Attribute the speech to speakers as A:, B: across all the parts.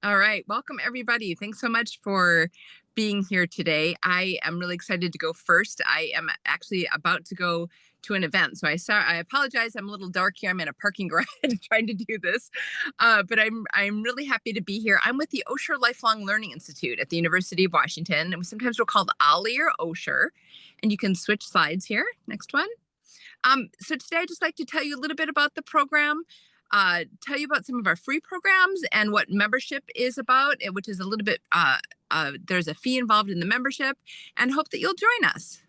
A: All right. Welcome, everybody. Thanks so much for being here today. I am really excited to go first. I am actually about to go to an event. I apologize. I'm a little dark here. I'm in a parking garage trying to do this. But I'm really happy to be here. I'm with the Osher Lifelong Learning Institute at the University of Washington. And sometimes we're called Ollie or Osher. And you can switch slides here. Next one. So today I'd just like to tell you a little bit about the program, tell you about some of our free programs and what membership is about, which is a little bit, there's a fee involved in the membership, and hope that you'll join us.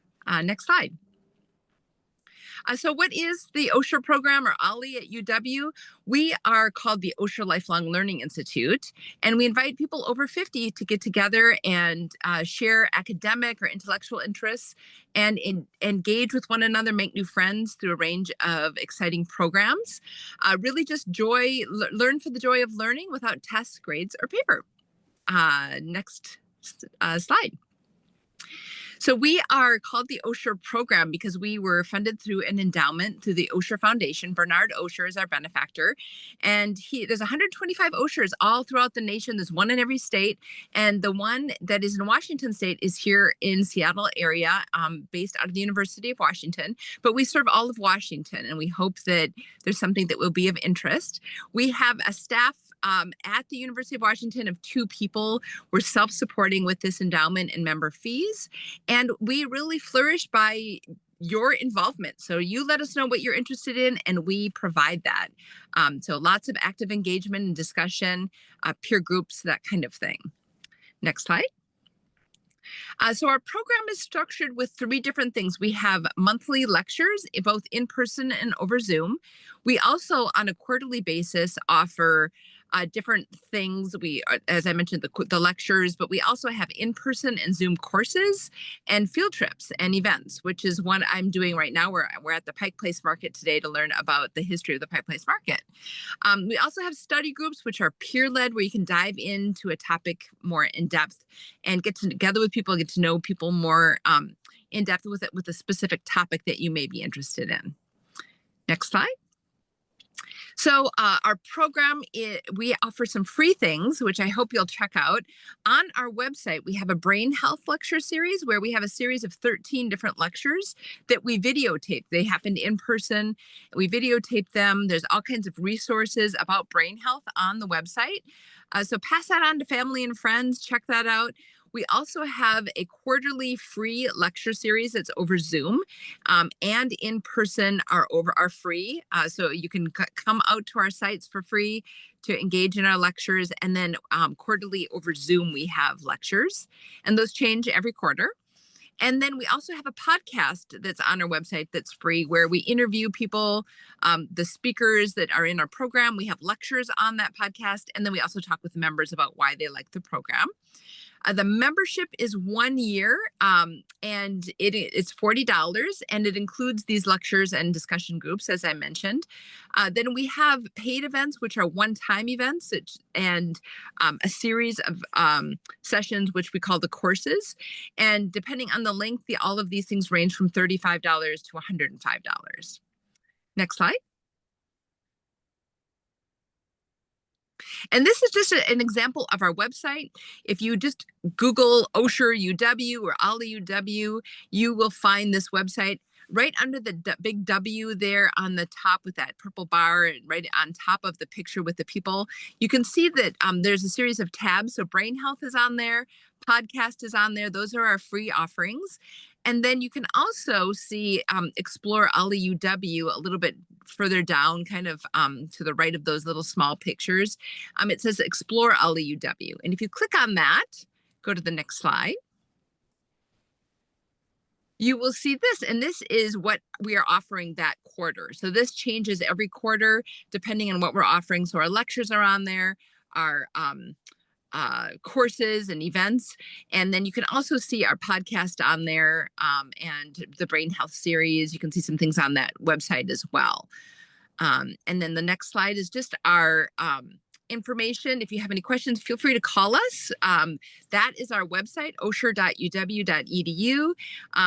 A: Next slide. So what is the Osher program, or OLLI at UW? We are called the Osher Lifelong Learning Institute, and we invite people over 50 to get together and share academic or intellectual interests and engage with one another, make new friends through a range of exciting programs. Really just learn for the joy of learning without tests, grades, or paper. Next slide. So we are called the Osher program because we were funded through an endowment through the Osher Foundation. Bernard Osher is our benefactor. And there's 125 Oshers all throughout the nation. There's one in every state. And the one that is in Washington state is here in Seattle area, based out of the University of Washington. But we serve all of Washington, and we hope that there's something that will be of interest. We have a staff at the University of Washington of 2 people. We're self-supporting with this endowment and member fees. And we really flourish by your involvement. So you let us know what you're interested in, and we provide that. So lots of active engagement and discussion, peer groups, that kind of thing. Next slide. So our program is structured with 3 different things. We have monthly lectures, both in person and over Zoom. We also, on a quarterly basis, offer different things. As I mentioned, the lectures, but we also have in-person and Zoom courses and field trips and events, which is one I'm doing right now. We're at the Pike Place Market today to learn about the history of the Pike Place Market. We also have study groups, which are peer-led, where you can dive into a topic more in depth and get together with people, get to know people more in depth with a specific topic that you may be interested in. Next slide. So our program, we offer some free things, which I hope you'll check out. On our website, we have a brain health lecture series where we have a series of 13 different lectures that we videotape. They happened in person. We videotape them. There's all kinds of resources about brain health on the website. So pass that on to family and friends. Check that out. We also have a quarterly free lecture series that's over Zoom, and in person are free. So you can come out to our sites for free to engage in our lectures. And then quarterly over Zoom, we have lectures, and those change every quarter. And then we also have a podcast that's on our website that's free, where we interview people, the speakers that are in our program. We have lectures on that podcast. And then we also talk with members about why they like the program. The membership is 1 year, and it's $40, and it includes these lectures and discussion groups, as I mentioned. Then we have paid events, which are one-time events, and a series of sessions, which we call the courses. And depending on the length, all of these things range from $35 to $105. Next slide. And this is just an example of our website. If you just Google Osher UW or OLLI UW, you will find this website. Right under the big W there on the top with that purple bar, right on top of the picture with the people, you can see that there's a series of tabs. So brain health is on there, podcast is on there. Those are our free offerings. And then you can also see Explore OLLI UW a little bit further down, kind of to the right of those little small pictures. It says Explore OLLI UW. And if you click on that, go to the next slide, you will see this, and this is what we are offering that quarter. So this changes every quarter depending on what we're offering. So our lectures are on there, our courses and events. And then you can also see our podcast on there, and the brain health series. You can see some things on that website as well. And then the next slide is just our information. If you have any questions, feel free to call us. That is our website, osher.uw.edu.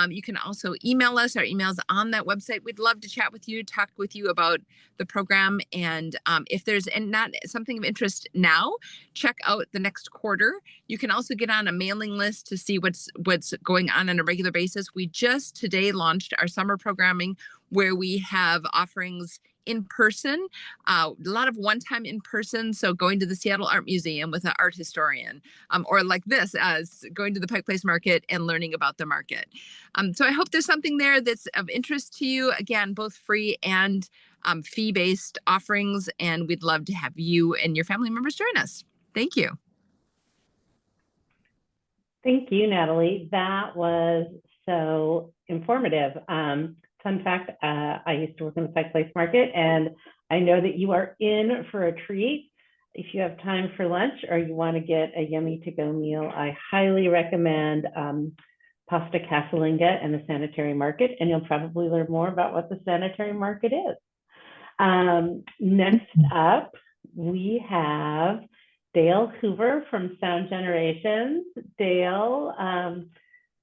A: You can also email us. Our email's on that website. We'd love to chat with you, talk with you about the program. And if there's not something of interest now, check out the next quarter. You can also get on a mailing list to see what's going on a regular basis. We just today launched our summer programming where we have offerings in person, a lot of one-time in person. So going to the Seattle Art Museum with an art historian, or like this, going to the Pike Place Market and learning about the market. So I hope there's something there that's of interest to you. Again, both free and fee-based offerings, and we'd love to have you and your family members join us. Thank you.
B: Thank you, Natalie. That was so informative. Fun fact, I used to work in the Pike Place Market, and I know that you are in for a treat. If you have time for lunch or you want to get a yummy to-go meal, I highly recommend Pasta Casalinga and the Sanitary Market, and you'll probably learn more about what the Sanitary Market is. Next up, we have Dale Hoover from Sound Generations. Dale,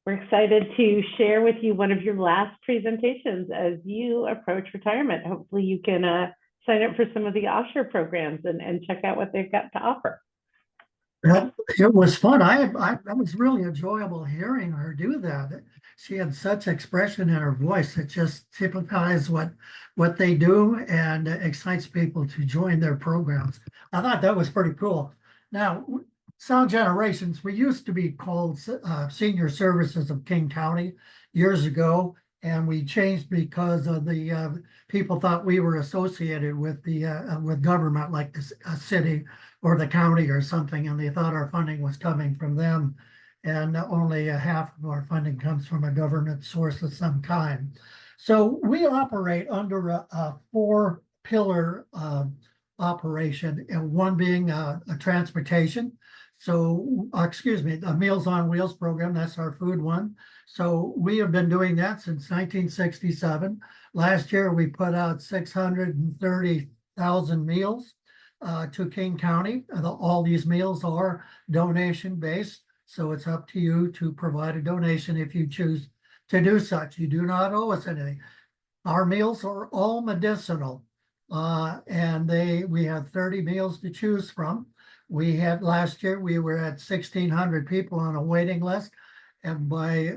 B: we're excited to share with you one of your last presentations as you approach retirement. Hopefully you can sign up for some of the OSHER programs and check out what they've got to offer.
C: Well, it was fun. That was really enjoyable hearing her do that. She had such expression in her voice. It just typifies what they do and excites people to join their programs. I thought that was pretty cool. Now, Sound Generations, we used to be called Senior Services of King County years ago, and we changed because of the people thought we were associated with the with government, like the city or the county or something, and they thought our funding was coming from them, and only half of our funding comes from a government source of some kind. So we operate under a four-pillar operation, and one being a transportation. So, excuse me, the Meals on Wheels program, that's our food one. So we have been doing that since 1967. Last year, we put out 630,000 meals to King County. All these meals are donation-based, so it's up to you to provide a donation if you choose to do such. You do not owe us anything. Our meals are all medicinal, and we have 30 meals to choose from. We had last year, we were at 1,600 people on a waiting list, and by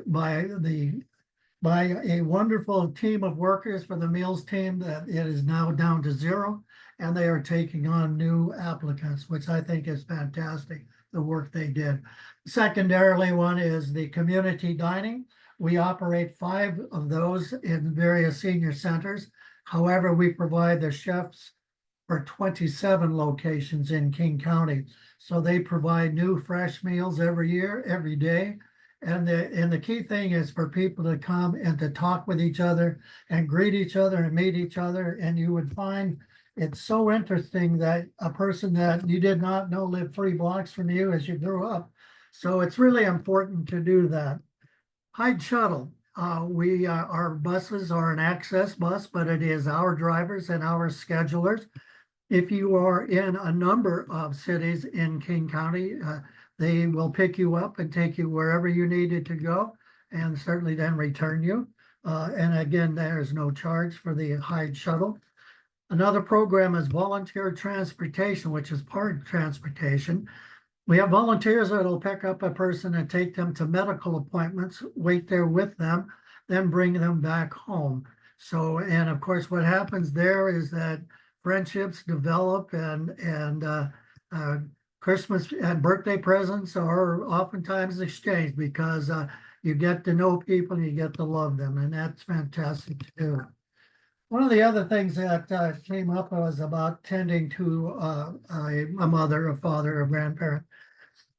C: a wonderful team of workers for the meals team, that it is now down to 0, and they are taking on new applicants, which I think is fantastic, the work they did. Secondarily, one is the community dining. We operate 5 of those in various senior centers. However, we provide the chefs for 27 locations in King County. So they provide new fresh meals every year, every day. And the key thing is for people to come and to talk with each other and greet each other and meet each other. And you would find it's so interesting that a person that you did not know lived 3 blocks from you as you grew up. So it's really important to do that. Hyde Shuttle. Our buses are an access bus, but it is our drivers and our schedulers. If you are in a number of cities in King County, they will pick you up and take you wherever you needed to go, and certainly then return you. And again, there's no charge for the Hyde Shuttle. Another program is volunteer transportation, which is park transportation. We have volunteers that will pick up a person and take them to medical appointments, wait there with them, then bring them back home. So, and of course, what happens there is that friendships develop, and Christmas and birthday presents are oftentimes exchanged because you get to know people and you get to love them, and that's fantastic to do. One of the other things that came up was about tending to a mother, a father, a grandparent.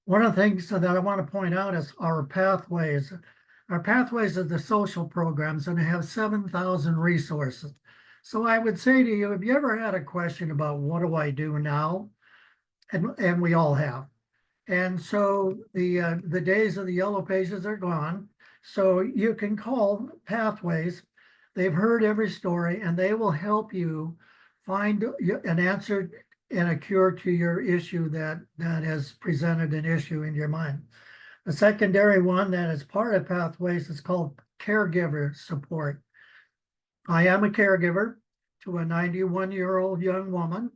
C: One of the things that I want to point out is our pathways. Our pathways are the social programs, and they have 7,000 resources. So I would say to you, have you ever had a question about what do I do now? And we all have. And so the days of the yellow pages are gone. So you can call Pathways. They've heard every story, and they will help you find an answer and a cure to your issue that has presented an issue in your mind. The secondary one that is part of Pathways is called caregiver support. I am a caregiver to a 91-year-old young woman,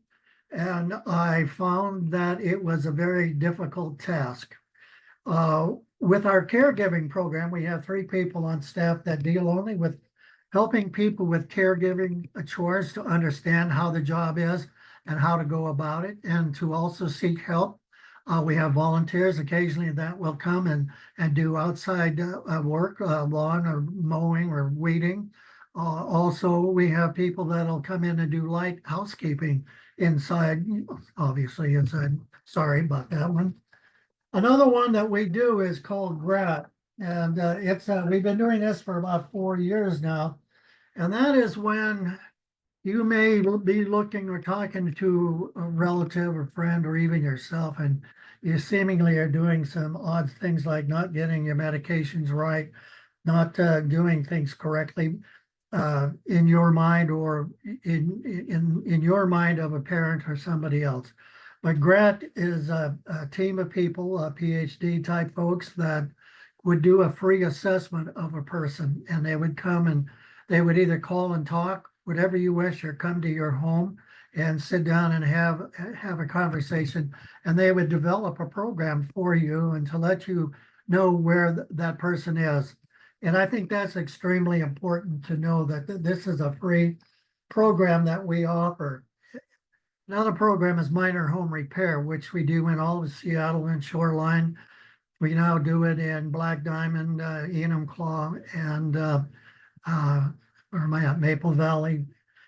C: and I found that it was a very difficult task. With our caregiving program, we have 3 people on staff that deal only with helping people with caregiving chores to understand how the job is and how to go about it, and to also seek help. We have volunteers occasionally that will come and do outside work, lawn or mowing or weeding. Also, we have people that'll come in and do light housekeeping inside, obviously inside. Sorry about that one. Another one that we do is called GRAT, and we've been doing this for about 4 years now. And that is when you may be looking or talking to a relative or friend or even yourself, and you seemingly are doing some odd things like not getting your medications right, not doing things correctly in your mind or in your mind of a parent or somebody else. But GRAT is a team of people, PhD type folks that would do a free assessment of a person, and they would come and they would either call and talk, whatever you wish, or come to your home and sit down and have a conversation. And they would develop a program for you and to let you know where that person is. And I think that's extremely important to know that this is a free program that we offer. Another program is minor home repair, which we do in all of Seattle and Shoreline. We now do it in Black Diamond, Enumclaw, and or am I at Maple Valley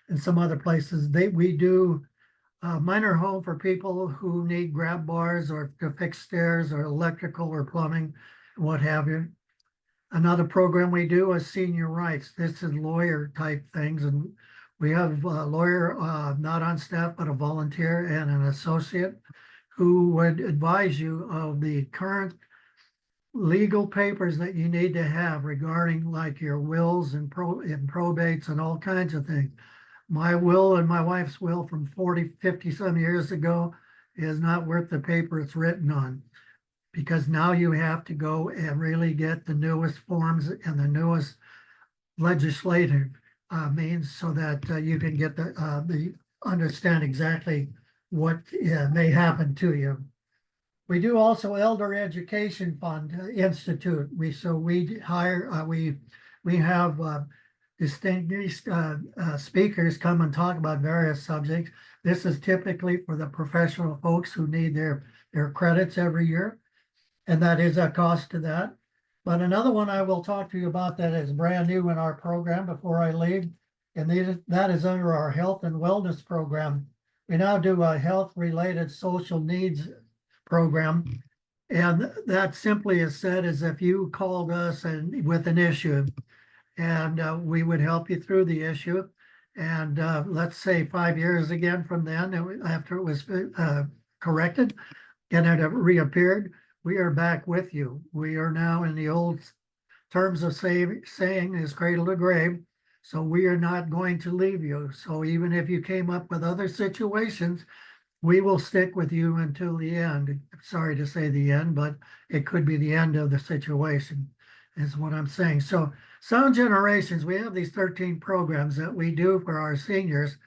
C: and some other places. We do minor home for people who need grab bars or to fix stairs or electrical or plumbing, what have you. Another program we do is senior rights. This is lawyer type things, and we have a lawyer not on staff but a volunteer and an associate who would advise you of the current legal papers that you need to have regarding like your wills and probates and all kinds of things. My will and my wife's will from 40, 50 some years ago is not worth the paper it's written on, because now you have to go and really get the newest forms and the newest legislative means so that you can get the understand exactly what may happen to you. We do also Elder Education Fund Institute. We hire we have distinguished speakers come and talk about various subjects. This is typically for the professional folks who need their credits every year, and that is a cost to that. But another one I will talk to you about that is brand new in our program before I leave, and that is under our health and wellness program. We now do a health-related social needs program. And that simply is said is if you called us and with an issue, and we would help you through the issue. And let's say 5 years again from then, after it was corrected and it reappeared, we are back with you. We are now in the old terms of saying is cradle to grave. So we are not going to leave you. So even if you came up with other situations, we will stick with you until the end. Sorry to say the end, but it could be the end of the situation, is what I'm saying. So Sound Generations, we have these 13 programs that we do for our seniors.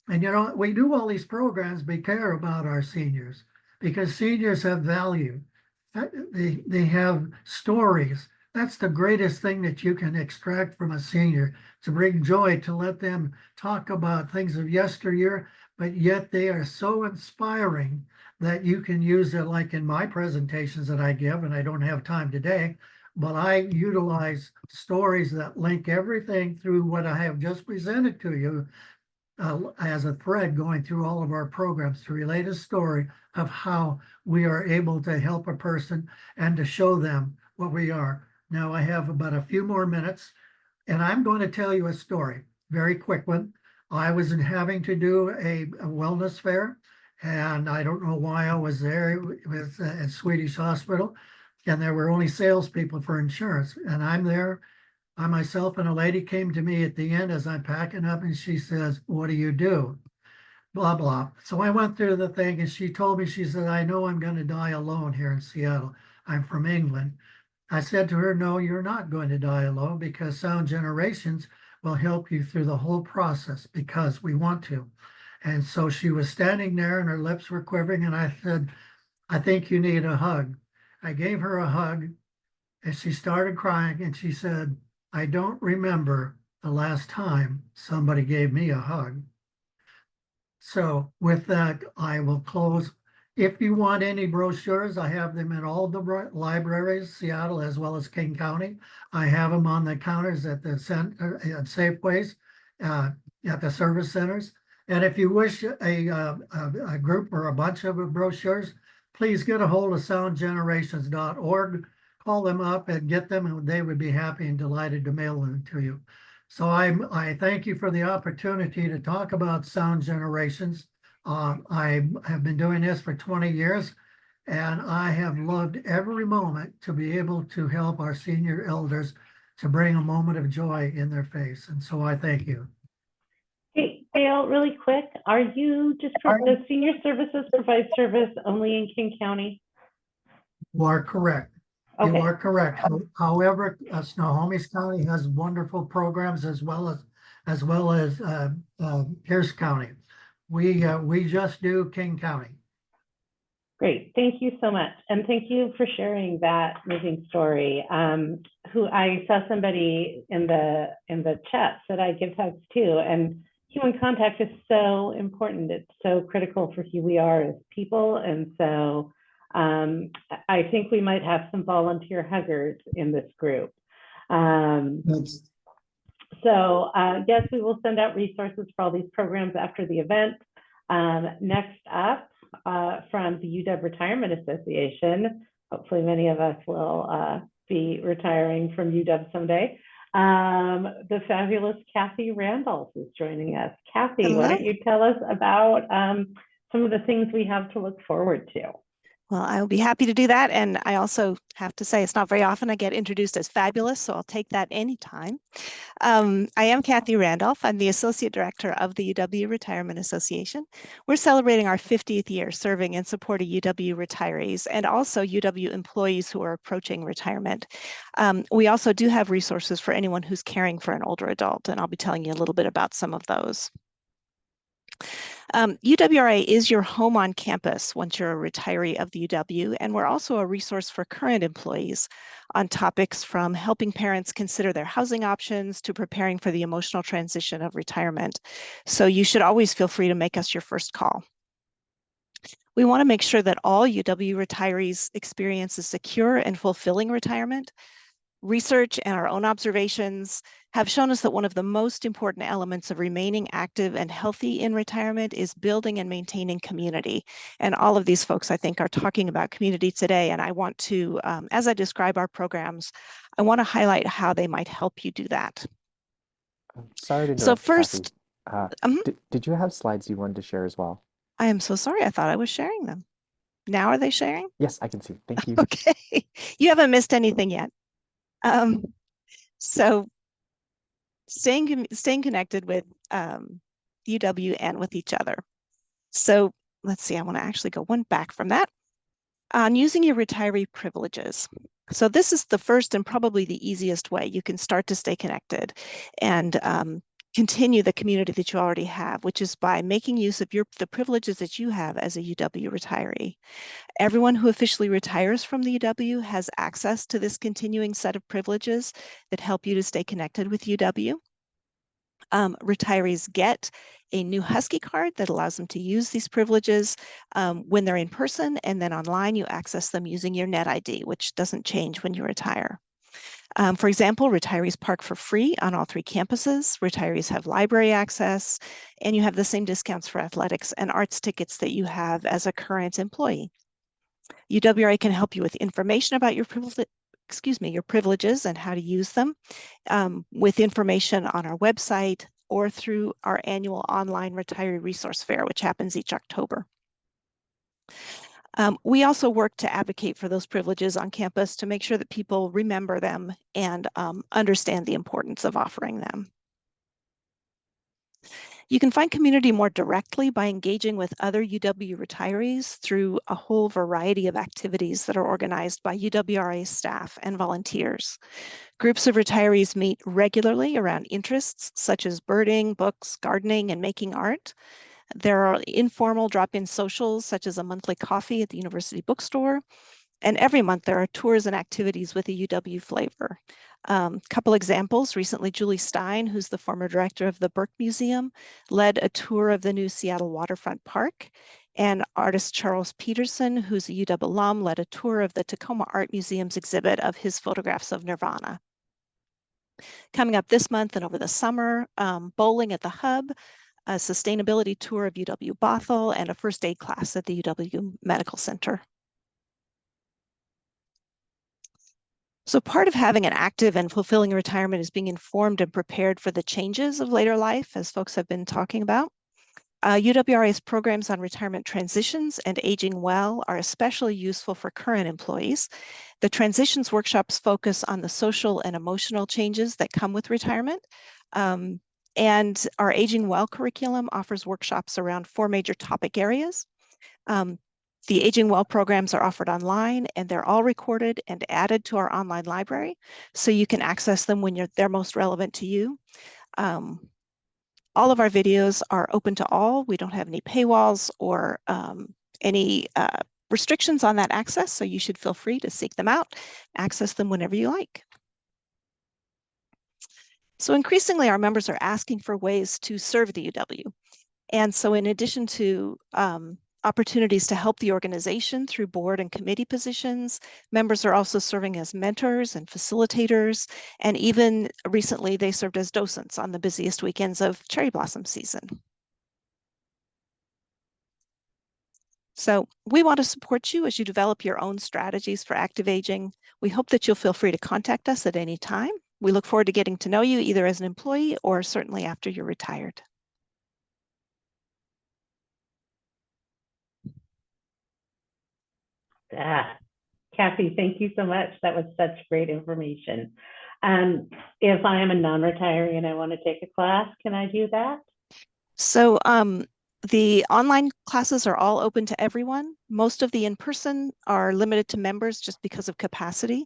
C: And you know, we do all these programs, we care about our seniors because seniors have value. They have stories. That's the greatest thing that you can extract from a senior, to bring joy, to let them talk about things of yesteryear, but yet they are so inspiring that you can use it, like in my presentations that I give, and I don't have time today, but I utilize stories that link everything through what I have just presented to you as a thread going through all of our programs to relate a story of how we are able to help a person and to show them what we are. Now I have about a few more minutes, and I'm going to tell you a story, very quick one. I was having to do a wellness fair, and I don't know why I was there. It was at Swedish Hospital, and there were only salespeople for insurance. And I'm there by myself, and a lady came to me at the end as I'm packing up, and she says, "What do you do?" blah, blah. So I went through the thing and she told me, she said, I know I'm going to die alone here in Seattle. I'm from England. I said to her, no, you're not going to die alone because Sound Generations will help you through the whole process because we want to. And so she was standing there and her lips were quivering. And I said, I think you need a hug. I gave her a hug and she started crying and she said, I don't remember the last time somebody gave me a hug. So with that, I will close. If you want any brochures, I have them in all the libraries, Seattle as well as King County. I have them on the counters at the center, at Safeways, at the service centers. And if you wish a group or a bunch of brochures, please get a hold of soundgenerations.org. Call them up and get them, and they would be happy and delighted to mail them to you. So I thank you for the opportunity to talk about Sound Generations. I have been doing this for 20 years, and I have loved every moment to be able to help our senior elders to bring a moment of joy in their face. And so I thank you.
B: Hey, Dale, really quick, are you just, does Senior Services provide service only in King County?
C: You are correct.
B: Okay.
C: You are correct. However, Snohomish County has wonderful programs as well as Pierce County. We just do King County.
B: Great, thank you so much. And thank you for sharing that moving story. Who I saw somebody in the chat said I give hugs too, and human contact is so important. It's so critical for who we are as people. And so I think we might have some volunteer huggers in this group. So yes, we will send out resources for all these programs after the event. Next up, from the UW Retirement Association, hopefully many of us will be retiring from UW someday. The fabulous Kathy Randolph is joining us. Kathy, hello. Why don't you tell us about some of the things we have to look forward to?
D: Well, I'll be happy to do that. And I also have to say it's not very often I get introduced as fabulous, so I'll take that anytime. I am Kathy Randolph. I'm the Associate Director of the UW Retirement Association. We're celebrating our 50th year serving in support of UW retirees and also UW employees who are approaching retirement. We also do have resources for anyone who's caring for an older adult, and I'll be telling you a little bit about some of those. UWRA is your home on campus once you're a retiree of the UW, and we're also a resource for current employees on topics from helping parents consider their housing options to preparing for the emotional transition of retirement. So you should always feel free to make us your first call. We want to make sure that all UW retirees experience a secure and fulfilling retirement. Research and our own observations have shown us that one of the most important elements of remaining active and healthy in retirement is building and maintaining community. And all of these folks, I think, are talking about community today. And I want to, as I describe our programs, I want to highlight how they might help you do that.
E: Sorry to interrupt,
D: so first,
E: did you have slides you wanted to share as well?
D: I am so sorry. I thought I was sharing them. Now are they sharing?
E: Yes, I can see. Thank you.
D: Okay. You haven't missed anything yet. So staying connected with UW and with each other. So let's see, I want to actually go one back from that. On using your retiree privileges. So this is the first and probably the easiest way you can start to stay connected and continue the community that you already have, which is by making use of the privileges that you have as a UW retiree. Everyone who officially retires from the UW has access to this continuing set of privileges that help you to stay connected with UW. Retirees get a new Husky card that allows them to use these privileges when they're in person, and then online you access them using your net ID, which doesn't change when you retire. For example, retirees park for free on all 3 campuses. Retirees have library access, and you have the same discounts for athletics and arts tickets that you have as a current employee. UWRA can help you with information about your privileges and how to use them with information on our website or through our annual online retiree resource fair, which happens each October. We also work to advocate for those privileges on campus to make sure that people remember them and understand the importance of offering them. You can find community more directly by engaging with other UW retirees through a whole variety of activities that are organized by UWRA staff and volunteers. Groups of retirees meet regularly around interests such as birding, books, gardening, and making art. There are informal drop-in socials such as a monthly coffee at the university bookstore. And every month there are tours and activities with a UW flavor. Couple examples, recently Julie Stein, who's the former director of the Burke Museum, led a tour of the new Seattle Waterfront Park. And artist Charles Peterson, who's a UW alum, led a tour of the Tacoma Art Museum's exhibit of his photographs of Nirvana. Coming up this month and over the summer, bowling at the Hub, a sustainability tour of UW Bothell, and a first aid class at the UW Medical Center. So part of having an active and fulfilling retirement is being informed and prepared for the changes of later life, as folks have been talking about. UWRA's programs on retirement transitions and aging well are especially useful for current employees. The transitions workshops focus on the social and emotional changes that come with retirement. And our Aging Well curriculum offers workshops around 4 major topic areas. The Aging Well programs are offered online, and they're all recorded and added to our online library, so you can access them when they're most relevant to you. All of our videos are open to all. We don't have any paywalls or any restrictions on that access, so you should feel free to seek them out, access them whenever you like. So increasingly, our members are asking for ways to serve the UW. And so in addition to opportunities to help the organization through board and committee positions, members are also serving as mentors and facilitators, and even recently they served as docents on the busiest weekends of cherry blossom season. So we want to support you as you develop your own strategies for active aging. We hope that you'll feel free to contact us at any time. We look forward to getting to know you either as an employee or certainly after you're retired.
B: Kathy, thank you so much. That was such great information. If I am a non-retiree and I want to take a class, can I do that?
D: So the online classes are all open to everyone. Most of the in-person are limited to members just because of capacity,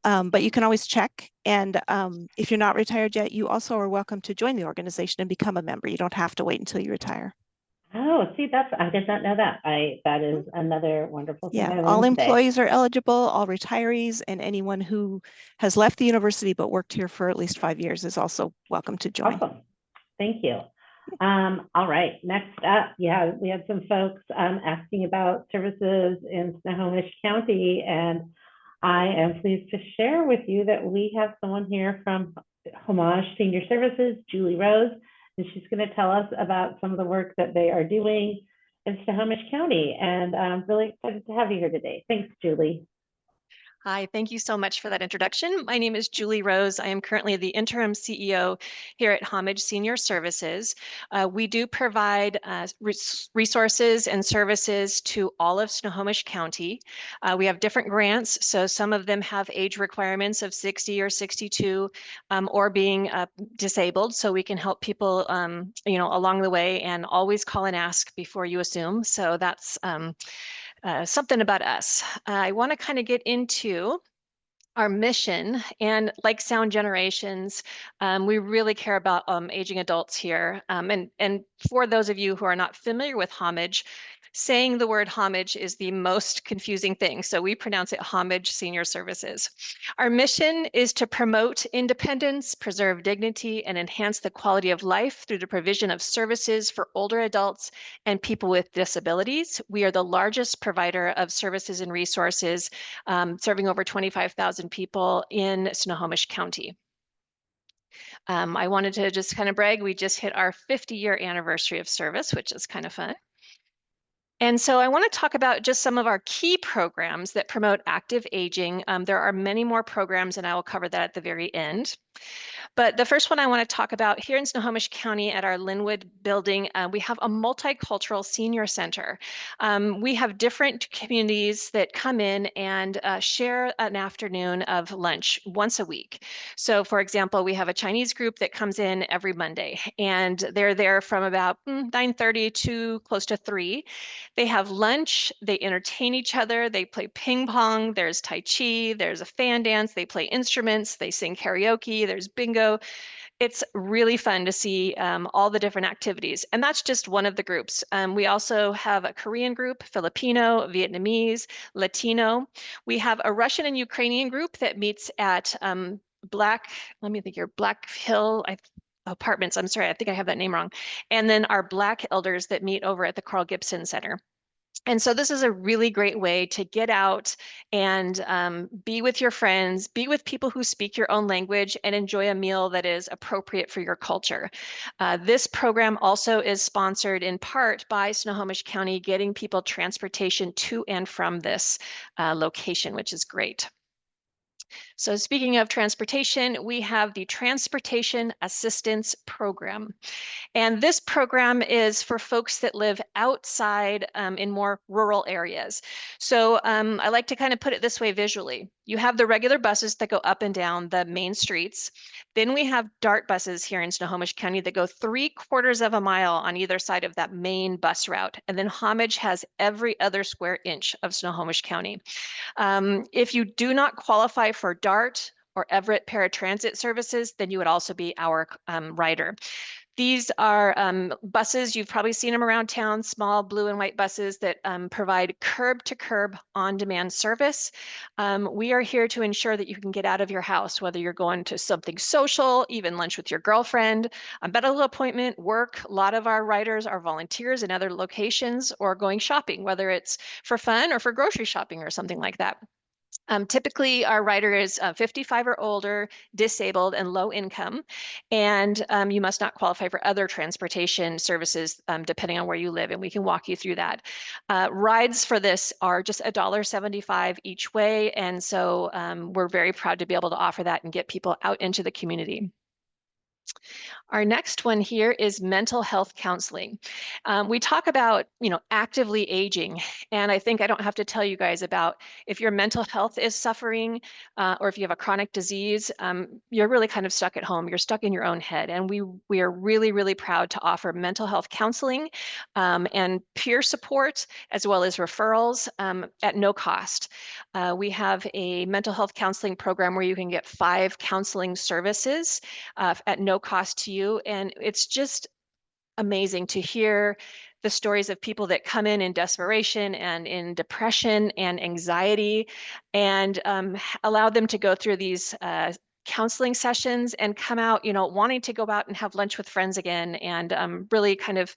D: but you can always check. And if you're not retired yet, you also are welcome to join the organization and become a member. You don't have to wait until you retire.
B: Oh, see, I did not know that. That is another wonderful thing.
D: Yeah, all employees are eligible, all retirees, and anyone who has left the university but worked here for at least 5 years is also welcome to join.
B: Awesome. Thank you. All right, next up, yeah, we had some folks asking about services in Snohomish County, and I am pleased to share with you that we have someone here from Homage Senior Services, Julie Rose, and she's going to tell us about some of the work that they are doing in Snohomish County. And I'm really excited to have you here today. Thanks, Julie.
F: Hi, thank you so much for that introduction. My name is Julie Rose. I am currently the interim CEO here at Homage Senior Services. We do provide resources and services to all of Snohomish County. We have different grants, so some of them have age requirements of 60 or 62 or being disabled, so we can help people along the way, and always call and ask before you assume. So that's something about us. I want to kind of get into our mission, and like Sound Generations, we really care about aging adults here. And for those of you who are not familiar with Homage, saying the word homage is the most confusing thing. So we pronounce it Homage Senior Services. Our mission is to promote independence, preserve dignity, and enhance the quality of life through the provision of services for older adults and people with disabilities. We are the largest provider of services and resources, serving over 25,000 people in Snohomish County. I wanted to just kind of brag, we just hit our 50-year anniversary of service, which is kind of fun. And so I want to talk about just some of our key programs that promote active aging. There are many more programs, and I will cover that at the very end. But the first one I want to talk about here in Snohomish County at our Linwood building, we have a multicultural senior center. We have different communities that come in and share an afternoon of lunch once a week. So for example, we have a Chinese group that comes in every Monday, and they're there from about 9:30 to close to 3. They have lunch, they entertain each other, they play ping pong, there's Tai Chi, there's a fan dance, they play instruments, they sing karaoke, there's bingo. It's really fun to see all the different activities. And that's just one of the groups. We also have a Korean group, Filipino, Vietnamese, Latino. We have a Russian and Ukrainian group that meets at Black Hill Apartments. I'm sorry, I think I have that name wrong. And then our Black elders that meet over at the Carl Gibson Center. And so this is a really great way to get out and be with your friends, be with people who speak your own language, and enjoy a meal that is appropriate for your culture. This program also is sponsored in part by Snohomish County, getting people transportation to and from this location, which is great. So speaking of transportation, we have the Transportation Assistance Program. And this program is for folks that live outside in more rural areas. So I like to kind of put it this way visually. You have the regular buses that go up and down the main streets. Then we have DART buses here in Snohomish County that go 3/4 of a mile on either side of that main bus route. And then Homage has every other square inch of Snohomish County. If you do not qualify for DART or Everett Paratransit services, then you would also be our rider. These are buses, you've probably seen them around town, small blue and white buses that provide curb-to-curb on-demand service. We are here to ensure that you can get out of your house, whether you're going to something social, even lunch with your girlfriend, a medical appointment, work. A lot of our riders are volunteers in other locations, or going shopping, whether it's for fun or for grocery shopping or something like that. Typically, our rider is 55 or older, disabled, and low income, and you must not qualify for other transportation services depending on where you live, and we can walk you through that. Rides for this are just $1.75 each way, and so we're very proud to be able to offer that and get people out into the community. Our next one here is mental health counseling. We talk about, actively aging, and I think I don't have to tell you guys about if your mental health is suffering or if you have a chronic disease, you're really kind of stuck at home. You're stuck in your own head, and we are really, really proud to offer mental health counseling and peer support, as well as referrals at no cost. We have a mental health counseling program where you can get 5 counseling services at no cost to you. And it's just amazing to hear the stories of people that come in desperation and in depression and anxiety, and allow them to go through these counseling sessions and come out, wanting to go out and have lunch with friends again, and really kind of,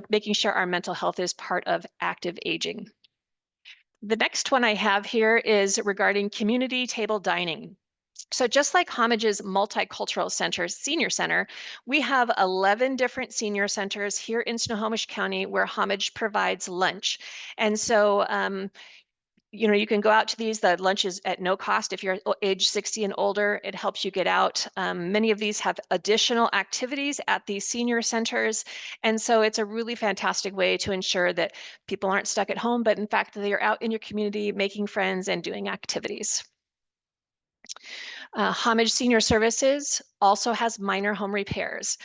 F: making sure our mental health is part of active aging. The next one I have here is regarding community table dining. So just like Homage's Multicultural Center Senior Center, we have 11 different senior centers here in Snohomish County where Homage provides lunch. And so, you can go out to these. The lunch is at no cost if you're age 60 and older. It helps you get out. Many of these have additional activities at these senior centers. And so it's a really fantastic way to ensure that people aren't stuck at home, but in fact, they are out in your community making friends and doing activities. Homage Senior Services also has minor home repairs.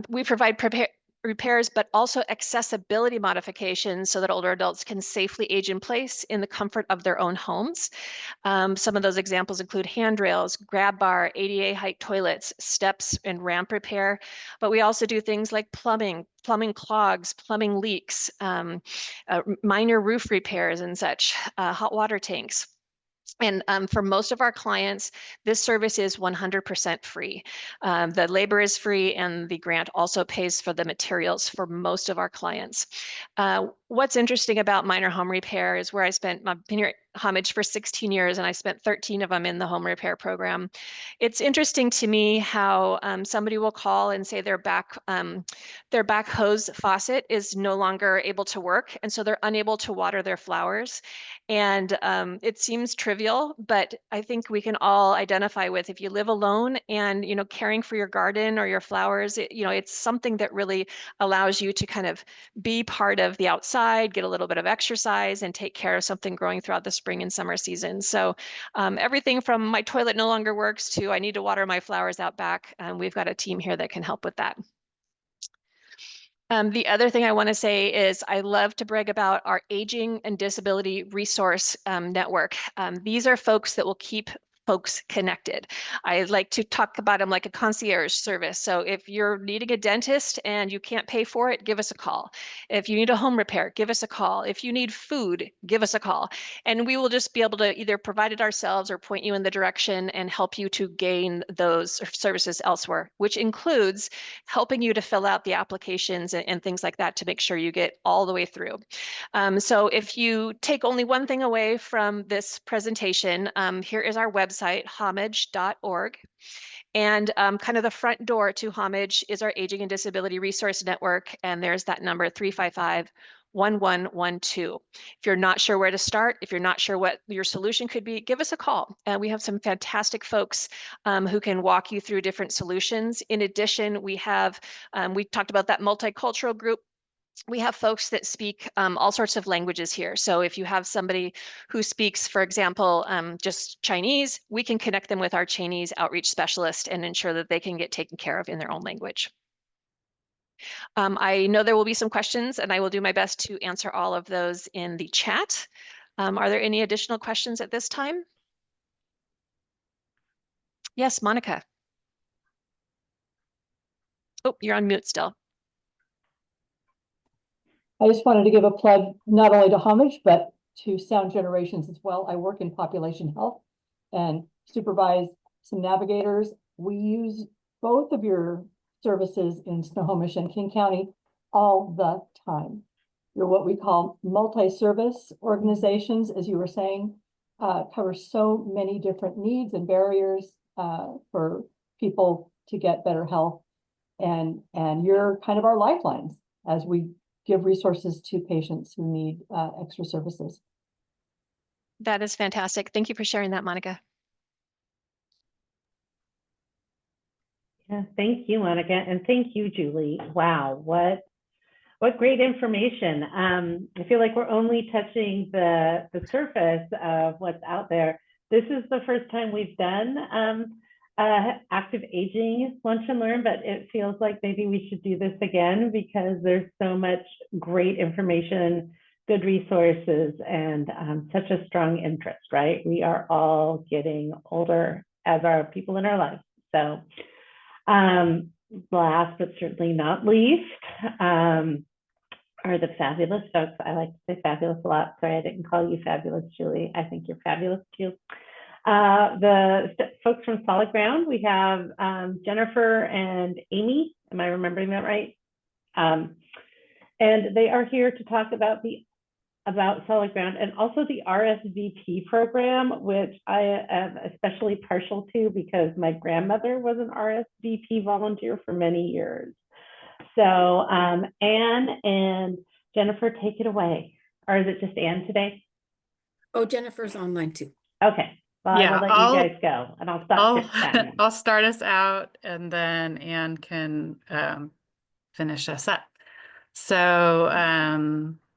F: We provide repairs, but also accessibility modifications so that older adults can safely age in place in the comfort of their own homes. Some of those examples include handrails, grab bar, ADA height toilets, steps, and ramp repair. But we also do things like plumbing clogs, plumbing leaks, minor roof repairs and such, hot water tanks. And for most of our clients, this service is 100% free. The labor is free, and the grant also pays for the materials for most of our clients. What's interesting about minor home repair is where I've been here at Homage for 16 years, and I spent 13 of them in the home repair program. It's interesting to me how somebody will call and say their back hose faucet is no longer able to work, and so they're unable to water their flowers. And it seems trivial, but I think we can all identify with, if you live alone and caring for your garden or your flowers, it's something that really allows you to kind of be part of the outside, get a little bit of exercise, and take care of something growing throughout the spring and summer season. So everything from my toilet no longer works to I need to water my flowers out back. We've got a team here that can help with that. The other thing I want to say is I love to brag about our Aging and Disability Resource Network. These are folks that will keep folks connected. I like to talk about them like a concierge service. So if you're needing a dentist and you can't pay for it, give us a call. If you need a home repair, give us a call. If you need food, give us a call. And we will just be able to either provide it ourselves or point you in the direction and help you to gain those services elsewhere, which includes helping you to fill out the applications and things like that to make sure you get all the way through. So if you take only one thing away from this presentation, here is our website, homage.org. And kind of the front door to Homage is our Aging and Disability Resource Network. And there's that number 355-1112. If you're not sure where to start, if you're not sure what your solution could be, give us a call. And we have some fantastic folks who can walk you through different solutions. In addition, we talked about that multicultural group. We have folks that speak all sorts of languages here. So if you have somebody who speaks, for example, just Chinese, we can connect them with our Chinese outreach specialist and ensure that they can get taken care of in their own language. I know there will be some questions, and I will do my best to answer all of those in the chat. Are there any additional questions at this time? Yes, Monica. Oh, you're on mute still.
G: I just wanted to give a plug not only to Homage, but to Sound Generations as well. I work in population health and supervise some navigators. We use both of your services in Snohomish and King County all the time. You're what we call multi-service organizations, as you were saying, cover so many different needs and barriers for people to get better health. And you're kind of our lifelines as we give resources to patients who need extra services.
F: That is fantastic. Thank you for sharing that, Monica.
B: Yeah, thank you, Monica, and thank you, Julie. Wow, what great information. I feel like we're only touching the surface of what's out there. This is the first time we've done active aging lunch and learn, but it feels like maybe we should do this again because there's so much great information, good resources, and such a strong interest, right? We are all getting older, as are people in our lives. So last but certainly not least are the fabulous folks. I like to say fabulous a lot. Sorry, I didn't call you fabulous, Julie. I think you're fabulous too. The folks from Solid Ground, we have Jennifer and Amy. Am I remembering that right? And they are here to talk about Solid Ground and also the RSVP program, which I am especially partial to because my grandmother was an RSVP volunteer for many years. So Anne and Jennifer, take it away. Or is it just Anne today?
H: Oh, Jennifer's online too.
B: Okay. Well,
I: Yeah,
B: I will let you guys go, and I'll stop.
I: I'll start us out, and then Anne can finish us up. So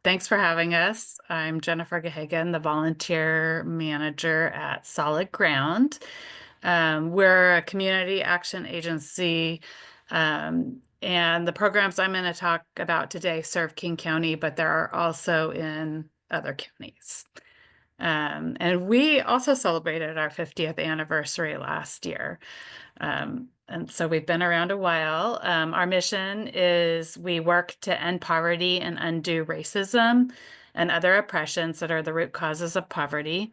I: thanks for having us. I'm Jennifer Gahagan, the volunteer manager at Solid Ground. We're a community action agency, and the programs I'm going to talk about today serve King County, but there are also in other counties. And we also celebrated our 50th anniversary last year. And so we've been around a while. Our mission is we work to end poverty and undo racism and other oppressions that are the root causes of poverty.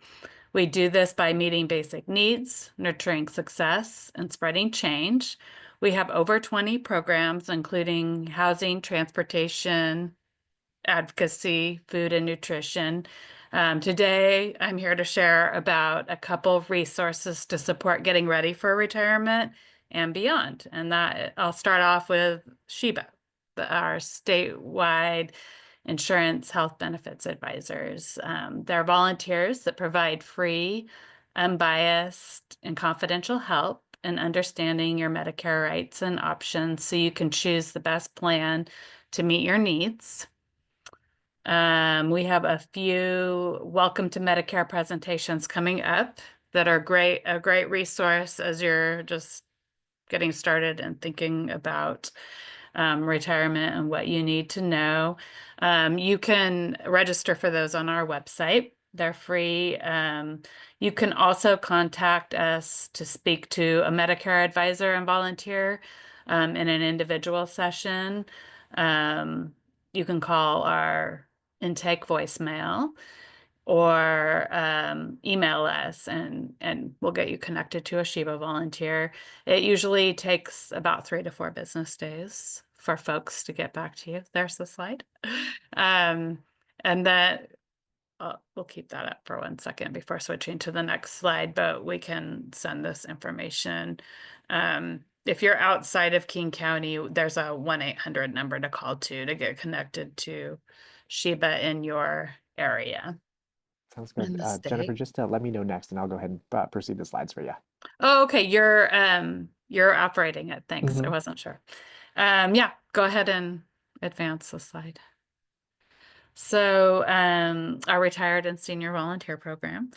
I: We do this by meeting basic needs, nurturing success, and spreading change. We have over 20 programs, including housing, transportation, advocacy, food and nutrition, Today, I'm here to share about a couple of resources to support getting ready for retirement and beyond. And that I'll start off with SHIBA, our statewide insurance health benefits advisors. They're volunteers that provide free, unbiased, and confidential help in understanding your Medicare rights and options so you can choose the best plan to meet your needs. We have a few Welcome to Medicare presentations coming up that are a great resource as you're just getting started and thinking about retirement and what you need to know. You can register for those on our website. They're free. You can also contact us to speak to a Medicare advisor and volunteer in an individual session. You can call our intake voicemail or email us and we'll get you connected to a SHIBA volunteer. It usually takes about 3 to 4 business days for folks to get back to you. There's the slide. And that we'll keep that up for 1 second before switching to the next slide, but we can send this information. If you're outside of King County, there's a 1-800 number to call to get connected to SHIBA in your area.
E: Sounds good. Jennifer, just let me know next and I'll go ahead and proceed the slides for you.
I: Oh, okay. You're operating it. Thanks. I wasn't sure. Yeah, go ahead and advance the slide. So our retired and senior volunteer program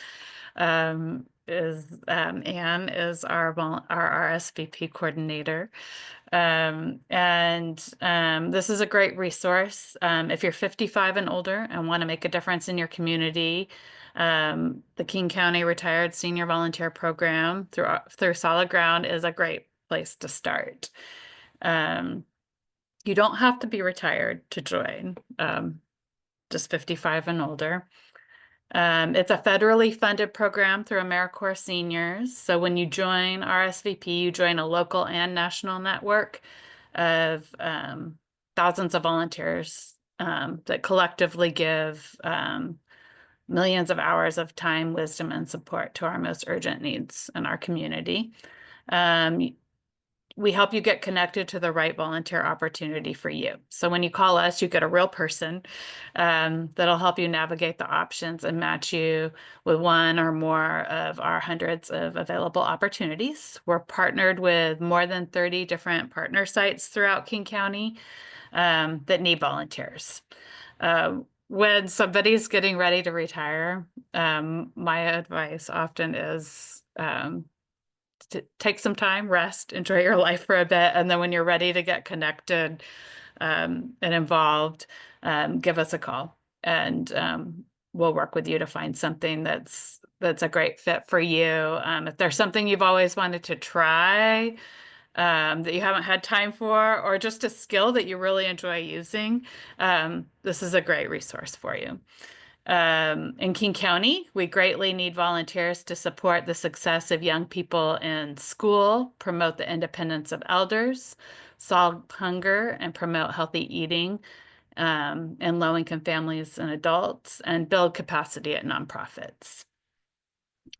I: is Anne is our RSVP coordinator. This is a great resource. If you're 55 and older and want to make a difference in your community, the King County Retired Senior Volunteer Program through Solid Ground is a great place to start. You don't have to be retired to join, just 55 and older. It's a federally funded program through AmeriCorps Seniors. So when you join RSVP, you join a local and national network of thousands of volunteers that collectively give millions of hours of time, wisdom, and support to our most urgent needs in our community. We help you get connected to the right volunteer opportunity for you. So when you call us, you get a real person that'll help you navigate the options and match you with one or more of our hundreds of available opportunities. We're partnered with more than 30 different partner sites throughout King County that need volunteers. When somebody's getting ready to retire, my advice often is to take some time, rest, enjoy your life for a bit. And then when you're ready to get connected and involved, give us a call and we'll work with you to find something that's a great fit for you. If there's something you've always wanted to try that you haven't had time for, or just a skill that you really enjoy using, this is a great resource for you. In King County, we greatly need volunteers to support the success of young people in school, promote the independence of elders, solve hunger, and promote healthy eating in low-income families and adults, and build capacity at nonprofits.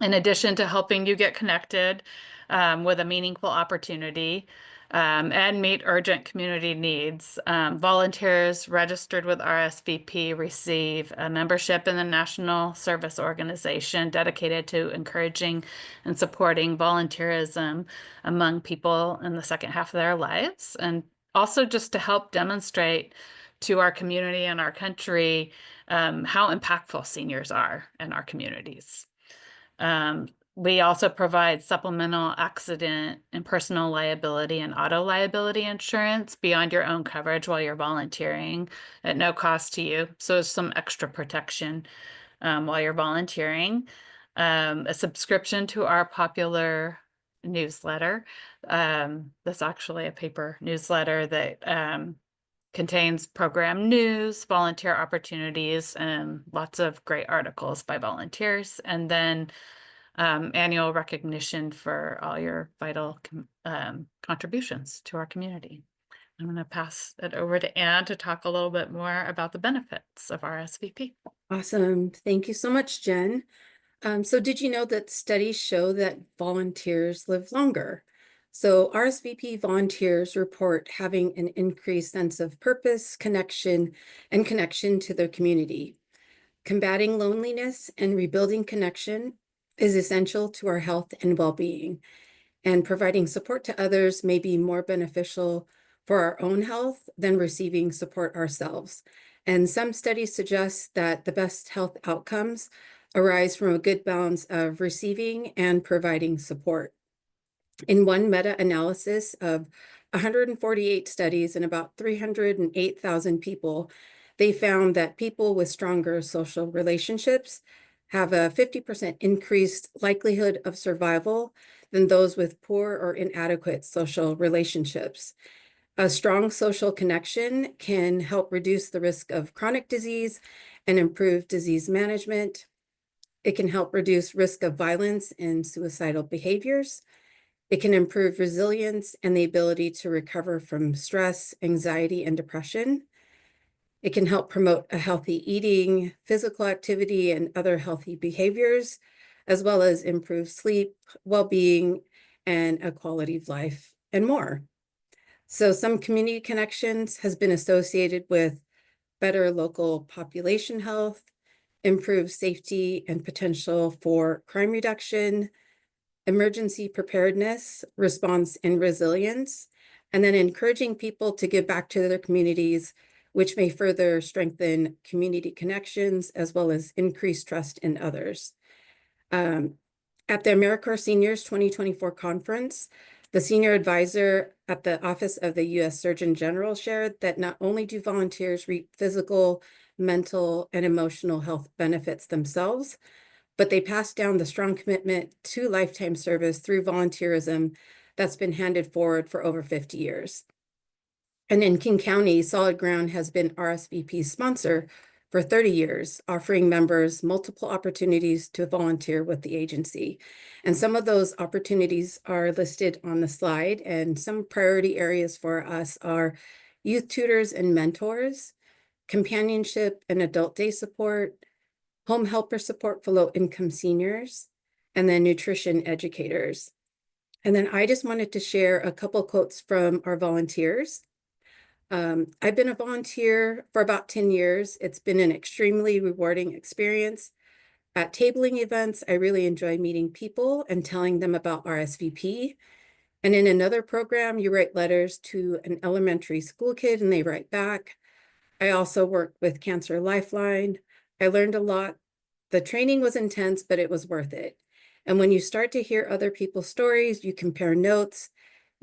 I: In addition to helping you get connected with a meaningful opportunity and meet urgent community needs, volunteers registered with RSVP receive a membership in the National Service Organization dedicated to encouraging and supporting volunteerism among people in the second half of their lives, and also just to help demonstrate to our community and our country how impactful seniors are in our communities. We also provide supplemental accident and personal liability and auto liability insurance beyond your own coverage while you're volunteering at no cost to you. So it's some extra protection while you're volunteering. A subscription to our popular newsletter. That's actually a paper newsletter that contains program news, volunteer opportunities, and lots of great articles by volunteers. And then annual recognition for all your vital contributions to our community. I'm going to pass it over to Anne to talk a little bit more about the benefits of RSVP.
H: Awesome. Thank you so much, Jen. So did you know that studies show that volunteers live longer? So RSVP volunteers report having an increased sense of purpose, connection to their community. Combating loneliness and rebuilding connection is essential to our health and well-being, and providing support to others may be more beneficial for our own health than receiving support ourselves. And some studies suggest that the best health outcomes arise from a good balance of receiving and providing support. In one meta-analysis of 148 studies and about 308,000 people, they found that people with stronger social relationships have a 50% increased likelihood of survival than those with poor or inadequate social relationships. A strong social connection can help reduce the risk of chronic disease and improve disease management. It can help reduce risk of violence and suicidal behaviors. It can improve resilience and the ability to recover from stress, anxiety, and depression. It can help promote a healthy eating, physical activity, and other healthy behaviors, as well as improve sleep, well-being, and a quality of life, and more. So some community connections has been associated with better local population health, improved safety and potential for crime reduction, emergency preparedness, response, and resilience, and then encouraging people to give back to their communities, which may further strengthen community connections as well as increase trust in others. At the AmeriCorps Seniors 2024 conference, the senior advisor at the Office of the U.S. Surgeon General shared that not only do volunteers reap physical, mental, and emotional health benefits themselves, but they pass down the strong commitment to lifetime service through volunteerism that's been handed forward for over 50 years. And in King County, Solid Ground has been RSVP's sponsor for 30 years, offering members multiple opportunities to volunteer with the agency. And some of those opportunities are listed on the slide, and some priority areas for us are youth tutors and mentors, companionship and adult day support, home helper support for low-income seniors, and then nutrition educators. And then I just wanted to share a couple quotes from our volunteers. I've been a volunteer for about 10 years. It's been an extremely rewarding experience. At tabling events, I really enjoy meeting people and telling them about RSVP. And in another program, you write letters to an elementary school kid and they write back. I also worked with Cancer Lifeline. I learned a lot. The training was intense, but it was worth it. And when you start to hear other people's stories, you compare notes,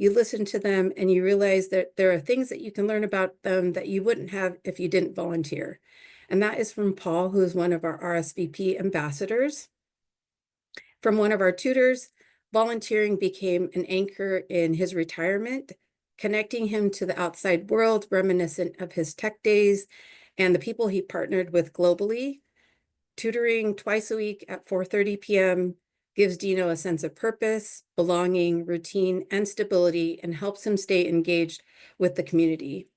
H: you listen to them, and you realize that there are things that you can learn about them that you wouldn't have if you didn't volunteer. And that is from Paul, who is one of our RSVP ambassadors. From one of our tutors, volunteering became an anchor in his retirement, connecting him to the outside world, reminiscent of his tech days and the people he partnered with globally. Tutoring twice a week at 4:30 p.m. gives Dino a sense of purpose, belonging, routine, and stability, and helps him stay engaged with the community.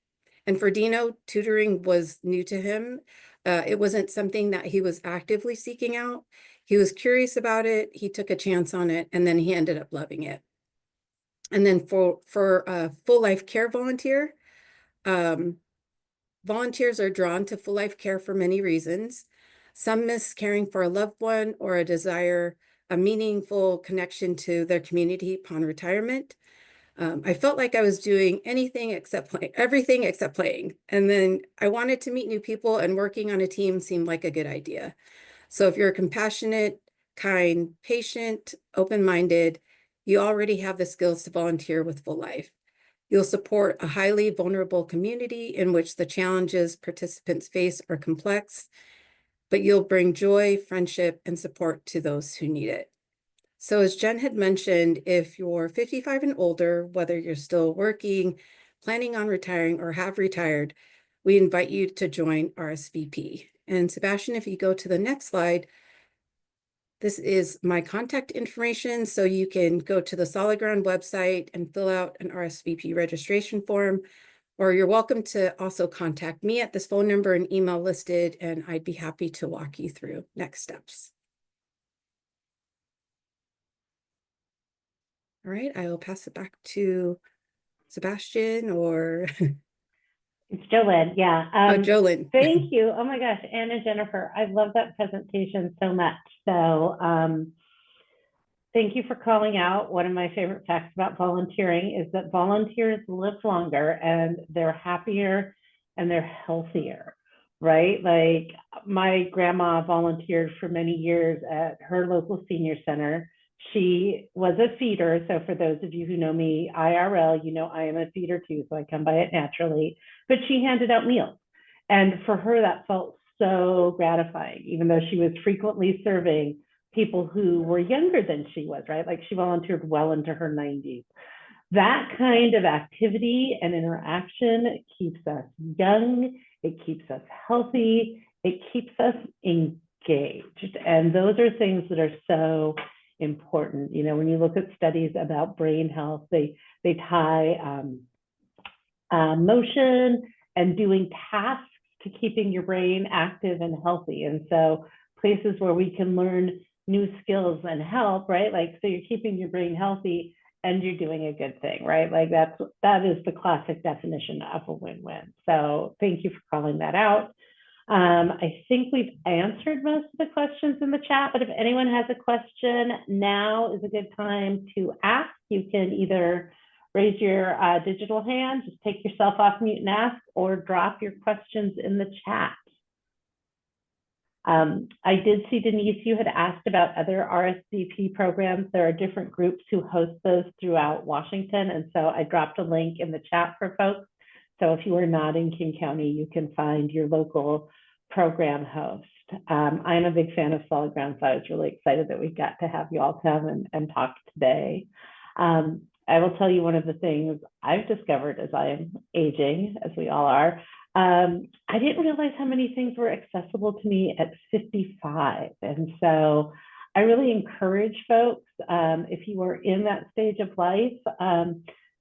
H: And for Dino, tutoring was new to him. It wasn't something that he was actively seeking out. He was curious about it, he took a chance on it, and then he ended up loving it. And then for a full life care volunteer, volunteers are drawn to full life care for many reasons. Some miss caring for a loved one or a desire a meaningful connection to their community upon retirement. I felt like I was doing everything except playing. And then I wanted to meet new people, and working on a team seemed like a good idea. So if you're compassionate, kind, patient, open-minded, you already have the skills to volunteer with Full Life. You'll support a highly vulnerable community in which the challenges participants face are complex, but you'll bring joy, friendship, and support to those who need it. So as Jen had mentioned, if you're 55 and older, whether you're still working, planning on retiring, or have retired, we invite you to join RSVP. And Sebastian, if you go to the next slide, this is my contact information. So you can go to the Solid Ground website and fill out an RSVP registration form, or you're welcome to also contact me at this phone number and email listed, and I'd be happy to walk you through next steps. All right, I will pass it back to Sebastian or
B: It's Jolyn, yeah.
H: Jolyn.
B: Thank you. Oh my gosh, Anne and Jennifer, I love that presentation so much. So thank you for calling out. One of my favorite facts about volunteering is that volunteers live longer and they're happier and they're healthier, right? Like my grandma volunteered for many years at her local senior center. She was a feeder. So for those of you who know me IRL, you know I am a feeder too, so I come by it naturally. But she handed out meals. And for her, that felt so gratifying, even though she was frequently serving people who were younger than she was, right? Like she volunteered well into her 90s. That kind of activity and interaction keeps us young, it keeps us healthy, it keeps us engaged. And those are things that are so important. You know, when you look at studies about brain health, they tie motion and doing tasks to keeping your brain active and healthy. And so places where we can learn new skills and help, right? Like, so you're keeping your brain healthy and you're doing a good thing, right? Like that is the classic definition of a win-win. So thank you for calling that out. I think we've answered most of the questions in the chat, but if anyone has a question, now is a good time to ask. You can either raise your digital hand, just take yourself off mute and ask, or drop your questions in the chat. I did see, Denise, you had asked about other RSVP programs. There are different groups who host those throughout Washington. And so I dropped a link in the chat for folks. So if you are not in King County, you can find your local program host. I'm a big fan of Solid Ground, so I was really excited that we got to have you all come and talk today. I will tell you one of the things I've discovered as I am aging, as we all are, I didn't realize how many things were accessible to me at 55. And so I really encourage folks, if you are in that stage of life,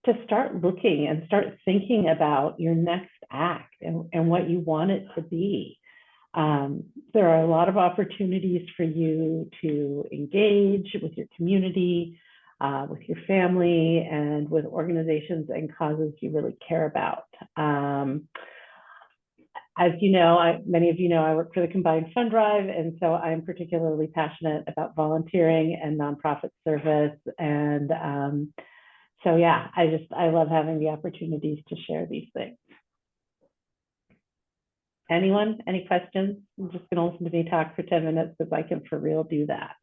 B: to start looking and start thinking about your next act and what you want it to be. There are a lot of opportunities for you to engage with your community, with your family, and with organizations and causes you really care about. As you know, many of you know, I work for the Combined Fund Drive, and so I'm particularly passionate about volunteering and nonprofit service. And so yeah, I love having the opportunities to share these things. Anyone, any questions? I'm just gonna listen to me talk for 10 minutes because I can for real do that.